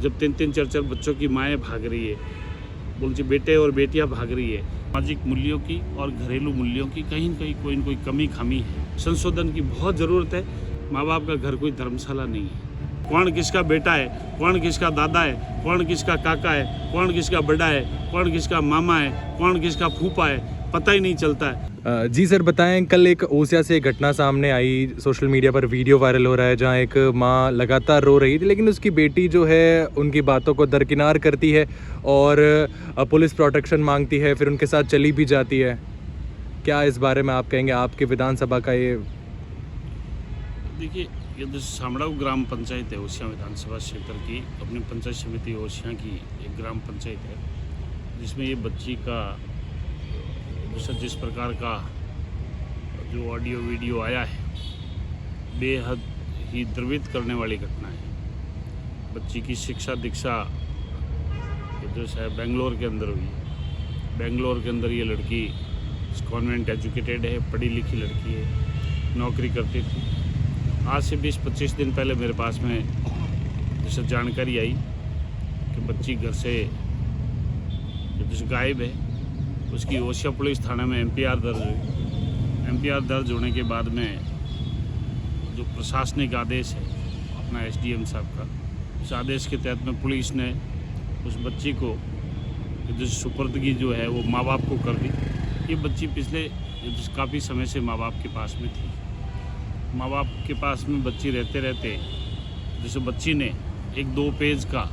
जब 3-3 4-4 बच्चों की माएँ भाग रही है, बोलते बेटे और बेटियां भाग रही है। सामाजिक मूल्यों की और घरेलू मूल्यों की कहीं न कहीं कोई न कोई कमी खामी है। संशोधन की बहुत ज़रूरत है। माँ बाप का घर कोई धर्मशाला नहीं है। कौन किसका बेटा है, कौन किसका दादा है, कौन किसका काका है, कौन किसका बड़ा है, कौन किसका मामा है, कौन किसका फूफा है, पता ही नहीं चलता है। जी सर, बताएं, कल एक ओसिया से एक घटना सामने आई, सोशल मीडिया पर वीडियो वायरल हो रहा है जहां एक मां लगातार रो रही थी, लेकिन उसकी बेटी जो है उनकी बातों को दरकिनार करती है और पुलिस प्रोटेक्शन मांगती है, फिर उनके साथ चली भी जाती है। क्या इस बारे में आप कहेंगे? आपके विधानसभा का ये देखिए, ये जो सामड़ाऊ ग्राम पंचायत है ओसिया विधानसभा क्षेत्र की, अपनी पंचायत समिति ओसिया की एक ग्राम पंचायत है, जिसमें ये बच्ची का जिस प्रकार का जो ऑडियो वीडियो आया है, बेहद ही द्रवित करने वाली घटना है। बच्ची की शिक्षा दीक्षा जो है बेंगलोर के अंदर हुई है। बेंगलोर के अंदर ये लड़की कॉन्वेंट एजुकेटेड है, पढ़ी लिखी लड़की है, नौकरी करती थी। आज से 20-25 दिन पहले मेरे पास में जैसे जानकारी आई कि बच्ची घर से जो गायब है। उसकी ओसिया पुलिस थाने में एफआईआर दर्ज हुई। एफआईआर दर्ज होने के बाद में जो प्रशासनिक आदेश है अपना एसडीएम साहब का, उस आदेश के तहत में पुलिस ने उस बच्ची को जो सुपुर्दगी जो है वो माँ बाप को कर दी। ये बच्ची पिछले काफ़ी समय से माँ बाप के पास में थी। माँ बाप के पास में बच्ची रहते रहते जैसे बच्ची ने 1-2 पेज का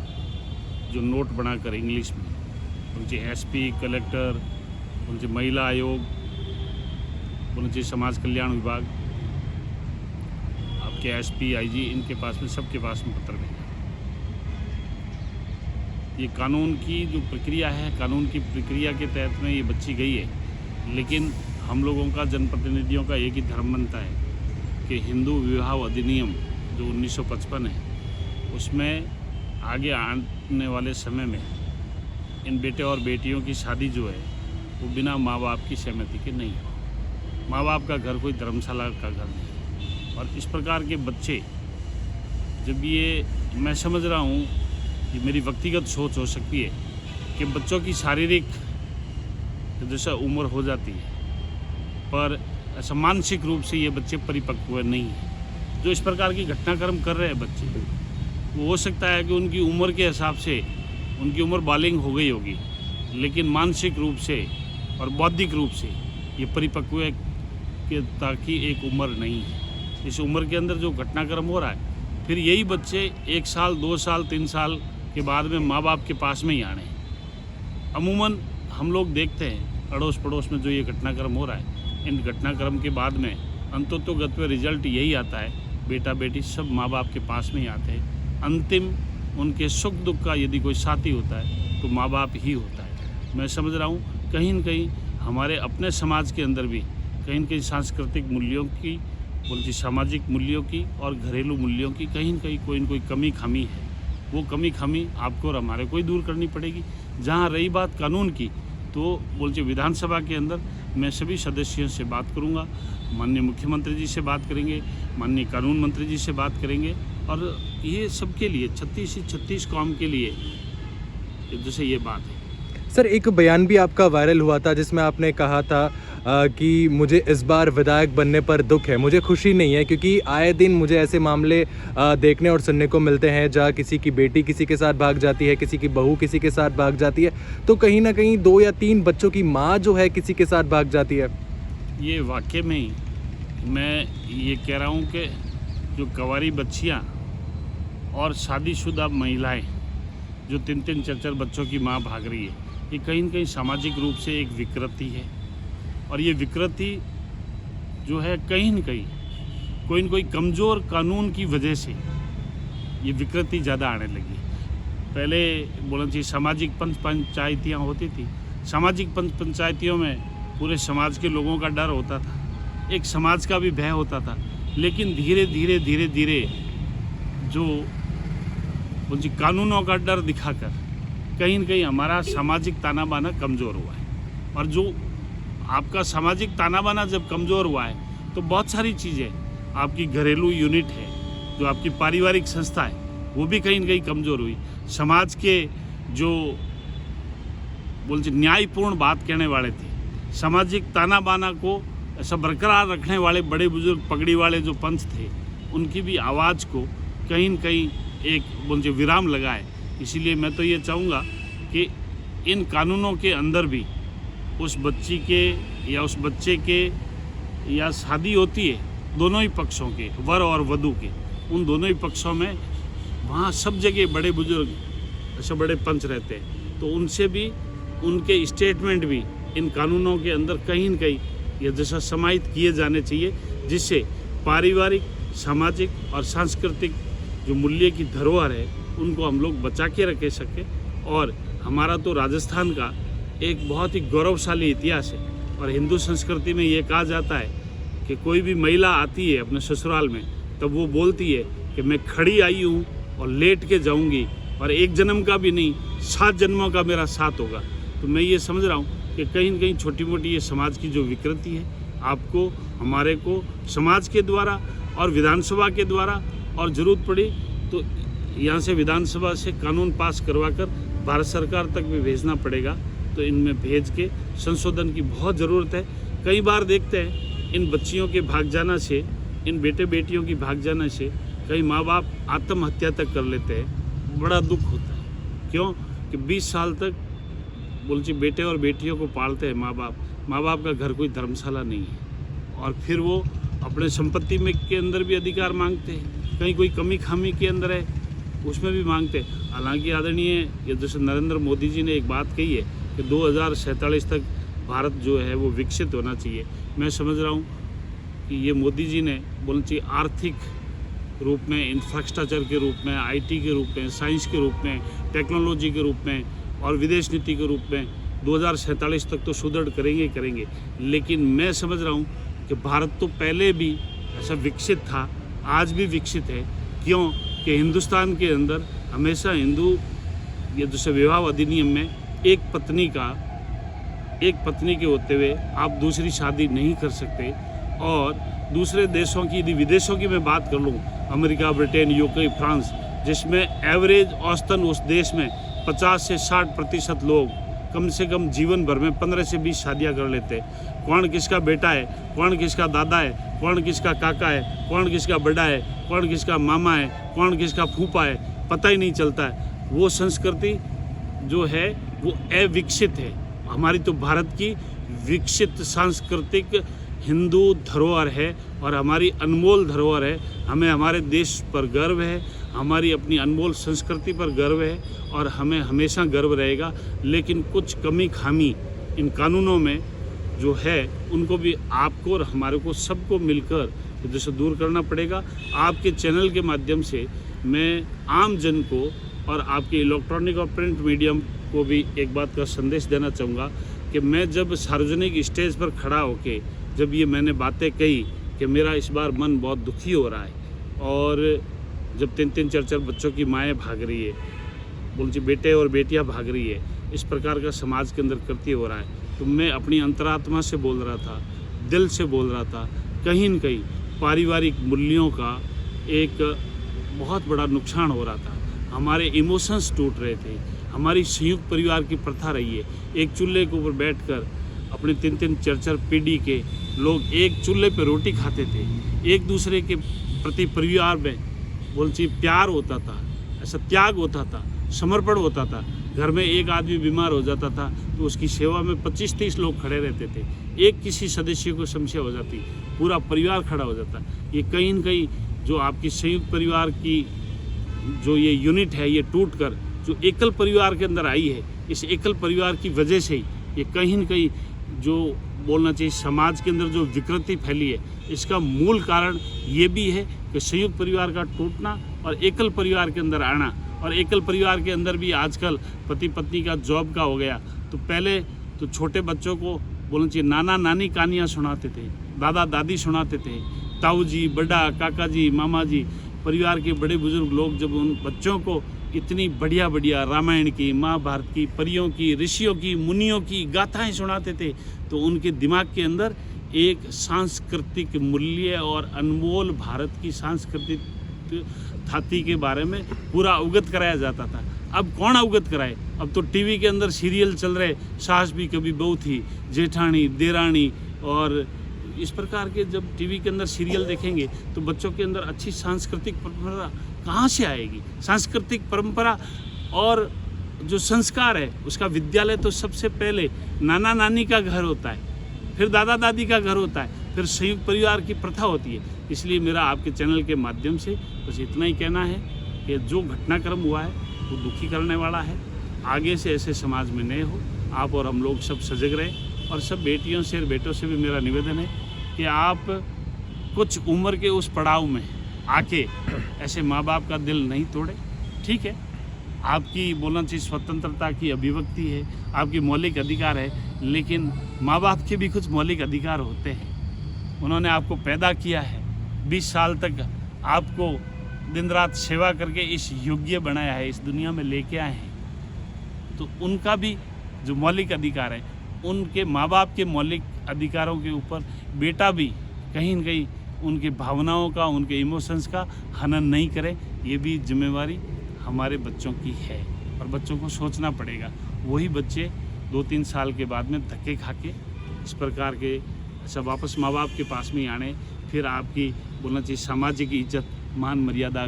जो नोट बनाकर इंग्लिश में उनसे एसपी, कलेक्टर, उनसे महिला आयोग, उनसे समाज कल्याण विभाग, आपके एसपी, आईजी, इनके पास में सबके पास में पत्र भेजा। ये कानून की जो प्रक्रिया है, कानून की प्रक्रिया के तहत में ये बच्ची गई है, लेकिन हम लोगों का, जनप्रतिनिधियों का एक ही धर्म बनता है कि हिंदू विवाह अधिनियम जो 1955 है, उसमें आगे आने वाले समय में इन बेटे और बेटियों की शादी जो है वो बिना माँ बाप की सहमति के नहीं हो। माँ बाप का घर कोई धर्मशाला का घर नहीं। और इस प्रकार के बच्चे जब ये, मैं समझ रहा हूँ, ये मेरी व्यक्तिगत सोच हो सकती है कि बच्चों की शारीरिक जैसा उम्र हो जाती है, पर ऐसा मानसिक रूप से ये बच्चे परिपक्व नहीं हैं। जो इस प्रकार की घटनाक्रम कर रहे हैं बच्चे, वो हो सकता है कि उनकी उम्र के हिसाब से उनकी उम्र बालिग हो गई होगी, लेकिन मानसिक रूप से और बौद्धिक रूप से ये परिपक्व के ताकि एक उम्र नहीं है। इस उम्र के अंदर जो घटनाक्रम हो रहा है, फिर यही बच्चे 1 साल, 2 साल, 3 साल के बाद में माँ बाप के पास में ही आने हैं। अमूमन हम लोग देखते हैं अड़ोस पड़ोस में जो ये घटनाक्रम हो रहा है, इन घटनाक्रम के बाद में अंततोगत्व रिजल्ट यही आता है, बेटा बेटी सब माँ बाप के पास में ही आते हैं। अंतिम उनके सुख दुख का यदि कोई साथी होता है तो माँ बाप ही होता है। मैं समझ रहा हूँ कहीं न कहीं हमारे अपने समाज के अंदर भी कहीं न कहीं सांस्कृतिक मूल्यों की, बोलती सामाजिक मूल्यों की और घरेलू मूल्यों की कहीं न कहीं कोई न कोई कमी खामी है। वो कमी खामी आपको और हमारे को ही दूर करनी पड़ेगी। जहाँ रही बात कानून की, तो बोलते विधानसभा के अंदर मैं सभी सदस्यों से बात करूँगा, माननीय मुख्यमंत्री जी से बात करेंगे, माननीय कानून मंत्री जी से बात करेंगे, और ये सबके लिए 36 कौम के लिए जैसे ये बात है। सर, एक बयान भी आपका वायरल हुआ था जिसमें आपने कहा था कि मुझे इस बार विधायक बनने पर दुख है, मुझे खुशी नहीं है, क्योंकि आए दिन मुझे ऐसे मामले देखने और सुनने को मिलते हैं जहाँ किसी की बेटी किसी के साथ भाग जाती है, किसी की बहू किसी के साथ भाग जाती है, तो कहीं ना कहीं 2 या 3 बच्चों की माँ जो है किसी के साथ भाग जाती है। ये वाकई में ही मैं ये कह रहा हूँ कि जो कवारी बच्चियाँ और शादीशुदा महिलाएं जो 3-3 4-4 बच्चों की माँ भाग रही है, ये कहीं न कहीं सामाजिक रूप से एक विकृति है। और ये विकृति जो है कहीं न कहीं कोई न कोई कमज़ोर कानून की वजह से ये विकृति ज़्यादा आने लगी। पहले बोलना चाहिए सामाजिक पंचायतियाँ होती थी। सामाजिक पंचायतियों में पूरे समाज के लोगों का डर होता था, एक समाज का भी भय होता था। लेकिन धीरे धीरे जो बोलती कानूनों का डर दिखाकर कहीं न कहीं हमारा सामाजिक ताना बाना कमज़ोर हुआ है। और जो आपका सामाजिक ताना बाना जब कमज़ोर हुआ है तो बहुत सारी चीज़ें, आपकी घरेलू यूनिट है, जो आपकी पारिवारिक संस्था है, वो भी कहीं न कहीं कमज़ोर हुई। समाज के जो बोलते न्यायपूर्ण बात कहने वाले थे, सामाजिक ताना बाना को ऐसा बरकरार रखने वाले बड़े बुजुर्ग पगड़ी वाले जो पंथ थे, उनकी भी आवाज़ को कहीं न कहीं एक बोलते विराम लगा है। इसीलिए मैं तो ये चाहूँगा कि इन कानूनों के अंदर भी उस बच्ची के या उस बच्चे के या शादी होती है दोनों ही पक्षों के, वर और वधू के, उन दोनों ही पक्षों में वहाँ सब जगह बड़े बुजुर्ग ऐसे बड़े पंच रहते हैं, तो उनसे भी उनके स्टेटमेंट भी इन कानूनों के अंदर कहीं न कहीं ये जैसा समाहित किए जाने चाहिए, जिससे पारिवारिक, सामाजिक और सांस्कृतिक जो मूल्य की धरोहर है उनको हम लोग बचा के रख सकें। और हमारा तो राजस्थान का एक बहुत ही गौरवशाली इतिहास है, और हिंदू संस्कृति में ये कहा जाता है कि कोई भी महिला आती है अपने ससुराल में, तब वो बोलती है कि मैं खड़ी आई हूँ और लेट के जाऊँगी, और एक जन्म का भी नहीं 7 जन्मों का मेरा साथ होगा। तो मैं ये समझ रहा हूँ कि कहीं न कहीं छोटी मोटी ये समाज की जो विकृति है, आपको हमारे को समाज के द्वारा और विधानसभा के द्वारा, और ज़रूरत पड़ी तो यहाँ से विधानसभा से कानून पास करवा कर भारत सरकार तक भी भेजना पड़ेगा। तो इनमें भेज के संशोधन की बहुत ज़रूरत है। कई बार देखते हैं इन बच्चियों के भाग जाना से, इन बेटे बेटियों की भाग जाने से कई माँ बाप आत्महत्या तक कर लेते हैं। बड़ा दुख होता है। क्यों कि 20 साल तक बोलची बेटे और बेटियों को पालते हैं माँ बाप का घर कोई धर्मशाला नहीं है, और फिर वो अपने संपत्ति में के अंदर भी अधिकार मांगते हैं, कहीं कोई कमी खामी के अंदर है उसमें भी मांगते हैं। हालांकि आदरणीय ये जैसे नरेंद्र मोदी जी ने एक बात कही है कि 2047 तक भारत जो है वो विकसित होना चाहिए। मैं समझ रहा हूँ कि ये मोदी जी ने बोलना चाहिए आर्थिक रूप में, इंफ्रास्ट्रक्चर के रूप में, IT के रूप में, साइंस के रूप में, टेक्नोलॉजी के रूप में और विदेश नीति के रूप में 2047 तक तो सुदृढ़ करेंगे। लेकिन मैं समझ रहा हूँ कि भारत तो पहले भी ऐसा विकसित था, आज भी विकसित है। क्यों कि हिंदुस्तान के अंदर हमेशा हिंदू ये जैसे विवाह अधिनियम में एक पत्नी के होते हुए आप दूसरी शादी नहीं कर सकते। और दूसरे देशों की, यदि विदेशों की मैं बात कर लूँ, अमेरिका, ब्रिटेन, UK, फ्रांस, जिसमें एवरेज औसतन उस देश में 50 से 60% लोग कम से कम जीवन भर में 15 से 20 शादियां कर लेते हैं। कौन किसका बेटा है, कौन किसका दादा है, कौन किसका काका है, कौन किसका बड़ा है, कौन किसका मामा है, कौन किसका फूफा है, पता ही नहीं चलता है। वो संस्कृति जो है वो अविकसित है। हमारी तो भारत की विकसित सांस्कृतिक हिंदू धरोहर है और हमारी अनमोल धरोहर है। हमें हमारे देश पर गर्व है, हमारी अपनी अनमोल संस्कृति पर गर्व है और हमें हमेशा गर्व रहेगा। लेकिन कुछ कमी खामी इन कानूनों में जो है उनको भी आपको और हमारे को सबको मिलकर जैसे दूर करना पड़ेगा। आपके चैनल के माध्यम से मैं आम जन को और आपके इलेक्ट्रॉनिक और प्रिंट मीडियम को भी एक बात का संदेश देना चाहूँगा कि मैं जब सार्वजनिक स्टेज पर खड़ा होके जब ये मैंने बातें कही कि मेरा इस बार मन बहुत दुखी हो रहा है, और जब 3-3 4-4 बच्चों की माएँ भाग रही है, बोलती बेटे और बेटियां भाग रही है, इस प्रकार का समाज के अंदर कृत्य हो रहा है, तो मैं अपनी अंतरात्मा से बोल रहा था, दिल से बोल रहा था। कहीं न कहीं पारिवारिक मूल्यों का एक बहुत बड़ा नुकसान हो रहा था। हमारे इमोशंस टूट रहे थे। हमारी संयुक्त परिवार की प्रथा रही है, एक चूल्हे के ऊपर बैठकर अपने 3-3 4-4 पीढ़ी के लोग एक चूल्हे पर रोटी खाते थे। एक दूसरे के प्रति परिवार में बोलती प्यार होता था, ऐसा त्याग होता था, समर्पण होता था। घर में एक आदमी बीमार हो जाता था तो उसकी सेवा में 25-30 लोग खड़े रहते थे। एक किसी सदस्य को समस्या हो जाती, पूरा परिवार खड़ा हो जाता। ये कहीं न कहीं जो आपकी संयुक्त परिवार की जो ये यूनिट है, ये टूट कर जो एकल परिवार के अंदर आई है, इस एकल परिवार की वजह से ही ये कहीं न कहीं जो बोलना चाहिए समाज के अंदर जो विकृति फैली है, इसका मूल कारण ये भी है कि संयुक्त परिवार का टूटना और एकल परिवार के अंदर आना। और एकल परिवार के अंदर भी आजकल पति पत्नी का जॉब का हो गया। तो पहले तो छोटे बच्चों को बोलना चाहिए नाना नानी कहानियाँ सुनाते थे, दादा दादी सुनाते थे, ताऊ जी, बड़ा काका जी, मामा जी, परिवार के बड़े बुजुर्ग लोग जब उन बच्चों को इतनी बढ़िया बढ़िया रामायण की, महाभारत की, परियों की, ऋषियों की, मुनियों की गाथाएं सुनाते थे, तो उनके दिमाग के अंदर एक सांस्कृतिक मूल्य और अनमोल भारत की सांस्कृतिक थाती के बारे में पूरा अवगत कराया जाता था। अब कौन अवगत कराए? अब तो टीवी के अंदर सीरियल चल रहे, सास भी कभी बहू थी, जेठानी, देरानी, और इस प्रकार के जब टीवी के अंदर सीरियल देखेंगे तो बच्चों के अंदर अच्छी सांस्कृतिक परंपरा कहाँ से आएगी? सांस्कृतिक परंपरा और जो संस्कार है उसका विद्यालय तो सबसे पहले नाना नानी का घर होता है, फिर दादा दादी का घर होता है, फिर संयुक्त परिवार की प्रथा होती है। इसलिए मेरा आपके चैनल के माध्यम से बस इतना ही कहना है कि जो घटनाक्रम हुआ है वो दुखी करने वाला है। आगे से ऐसे समाज में नहीं हो, आप और हम लोग सब सजग रहे। और सब बेटियों से और बेटों से भी मेरा निवेदन है कि आप कुछ उम्र के उस पड़ाव में आके ऐसे माँ बाप का दिल नहीं तोड़े। ठीक है, आपकी बोलना चाहिए स्वतंत्रता की अभिव्यक्ति है, आपकी मौलिक अधिकार है, लेकिन माँ बाप के भी कुछ मौलिक अधिकार होते हैं। उन्होंने आपको पैदा किया है, 20 साल तक आपको दिन रात सेवा करके इस योग्य बनाया है, इस दुनिया में लेके आए हैं, तो उनका भी जो मौलिक अधिकार है, उनके माँ बाप के मौलिक अधिकारों के ऊपर बेटा भी कहीं न कहीं उनकी भावनाओं का, उनके इमोशंस का हनन नहीं करे। ये भी जिम्मेवारी हमारे बच्चों की है और बच्चों को सोचना पड़ेगा। वही बच्चे 2-3 साल के बाद में धक्के खा के इस प्रकार के सब वापस माँ बाप के पास में आने, फिर आपकी बोलना चाहिए सामाजिक इज्जत, मान मर्यादा,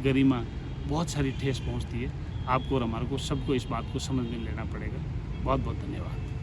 गरिमा, बहुत सारी ठेस पहुँचती है। आपको और हमारे को सबको इस बात को समझ में लेना पड़ेगा। बहुत बहुत धन्यवाद।